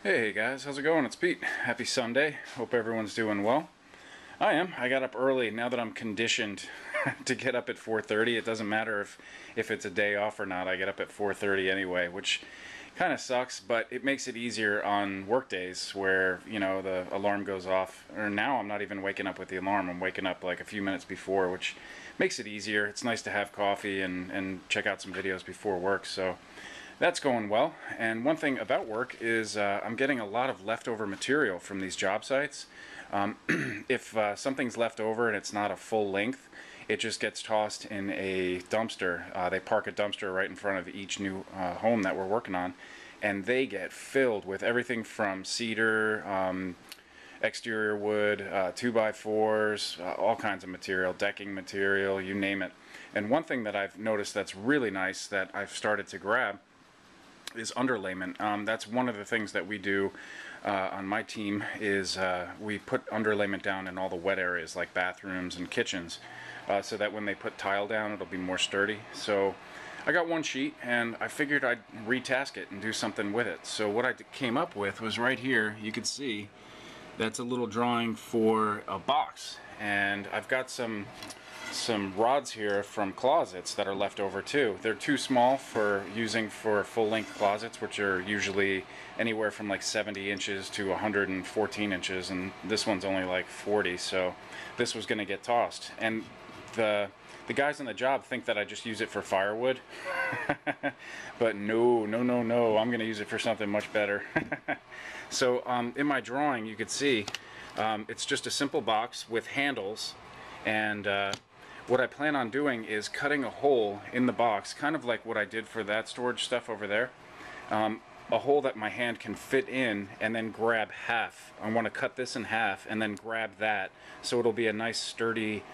Hey guys, how's it going? It's Pete. Happy Sunday. Hope everyone's doing well. I am. I got up early now that I'm conditioned to get up at 4:30. It doesn't matter if it's a day off or not. I get up at 4:30 anyway, which kind of sucks, but it makes it easier on work days where, the alarm goes off. Or now I'm not even waking up with the alarm. I'm waking up like a few minutes before, which makes it easier. It's nice to have coffee and check out some videos before work. So that's going well. And one thing about work is I'm getting a lot of leftover material from these job sites. If something's left over and it's not a full length, it just gets tossed in a dumpster. They park a dumpster right in front of each new home that we're working on, and they get filled with everything from cedar, exterior wood, 2x4s, all kinds of material, decking material, you name it. And one thing that I've noticed that's really nice that I've started to grab is underlayment. That's one of the things that we do on my team is we put underlayment down in all the wet areas like bathrooms and kitchens so that when they put tile down it'll be more sturdy. So I got one sheet and I figured I'd retask it and do something with it. So what I came up with was right here. You can see that's a little drawing for a box, and I've got some rods here from closets that are left over too. They're too small for using for full-length closets, which are usually anywhere from like 70 inches to 114 inches, and this one's only like 40, so this was going to get tossed. And the guys on the job think that I just use it for firewood, but no, I'm going to use it for something much better. So in my drawing you could see it's just a simple box with handles, and what I plan on doing is cutting a hole in the box, kind of like what I did for that storage stuff over there. A hole that my hand can fit in and then grab half. I want to cut this in half and then grab that so it'll be a nice sturdy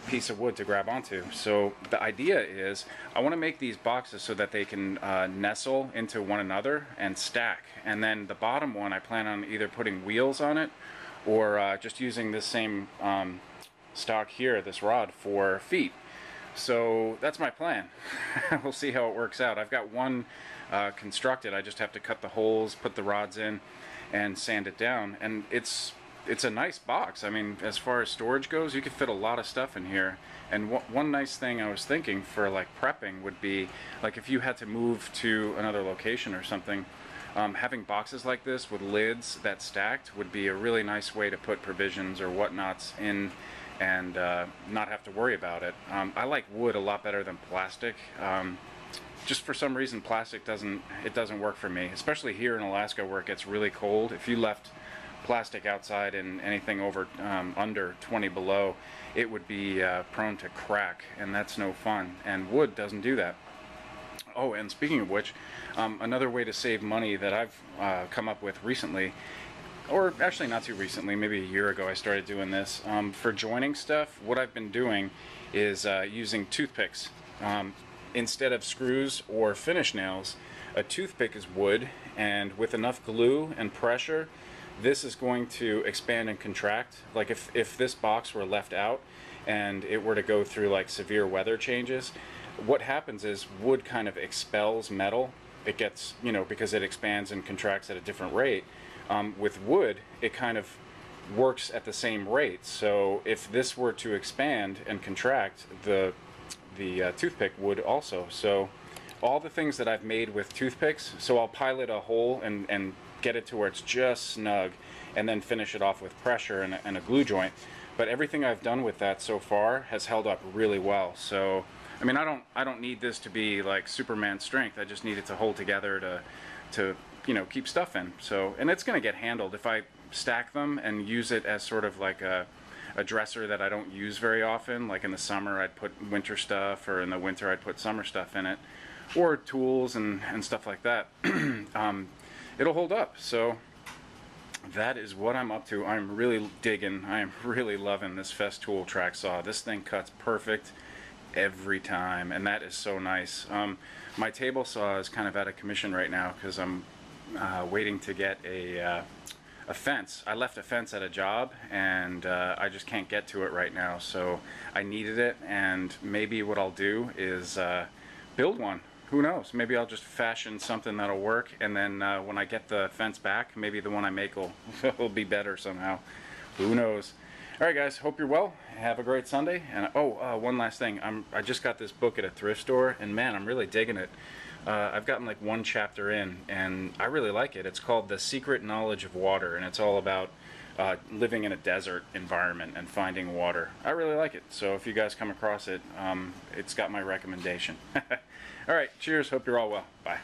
piece of wood to grab onto. So the idea is I want to make these boxes so that they can nestle into one another and stack. And then the bottom one I plan on either putting wheels on it or just using this same stock here, this rod, for feet. So that's my plan. We'll see how it works out. I've got one constructed. I just have to cut the holes, put the rods in, and sand it down. And it's a nice box. I mean, as far as storage goes, you could fit a lot of stuff in here. And one nice thing I was thinking for like prepping would be like if you had to move to another location or something, having boxes like this with lids that stacked would be a really nice way to put provisions or whatnots in and not have to worry about it. I like wood a lot better than plastic. Just for some reason plastic doesn't work for me, especially here in Alaska where it gets really cold. If you left plastic outside in anything over under 20 below, it would be prone to crack, and that's no fun, and wood doesn't do that. Oh, and speaking of which, another way to save money that I've come up with recently, or actually not too recently, maybe a year ago I started doing this. For joining stuff, what I've been doing is using toothpicks. Instead of screws or finish nails, a toothpick is wood, and with enough glue and pressure, this is going to expand and contract. Like if this box were left out and it were to go through like severe weather changes, what happens is wood kind of expels metal. It gets, because it expands and contracts at a different rate. With wood, it kind of works at the same rate. So if this were to expand and contract, the toothpick would also. So all the things that I've made with toothpicks, so I'll pilot a hole and get it to where it's just snug, and then finish it off with pressure and a glue joint. But everything I've done with that so far has held up really well. So I mean, I don't need this to be like Superman strength. I just need it to hold together to keep stuff in. So, and it's going to get handled if I stack them and use it as sort of like a dresser that I don't use very often. Like in the summer I'd put winter stuff, or in the winter I'd put summer stuff in it, or tools and stuff like that. It'll hold up. So that is what I'm up to. I am really loving this Festool track saw. This thing cuts perfect every time, and that is so nice. My table saw is kind of out of commission right now because I'm waiting to get a fence. I left a fence at a job, and I just can't get to it right now, so I needed it. And maybe what I'll do is build one. who knows? Maybe I'll just fashion something that'll work, and then when I get the fence back, maybe the one I make will, will be better somehow. Who knows? All right, guys. Hope you're well. Have a great Sunday. And one last thing. I just got this book at a thrift store, and man, I'm really digging it. I've gotten like one chapter in, and I really like it. It's called The Secret Knowledge of Water, and it's all about living in a desert environment and finding water. I really like it. So if you guys come across it, it's got my recommendation. All right. Cheers. Hope you're all well. Bye.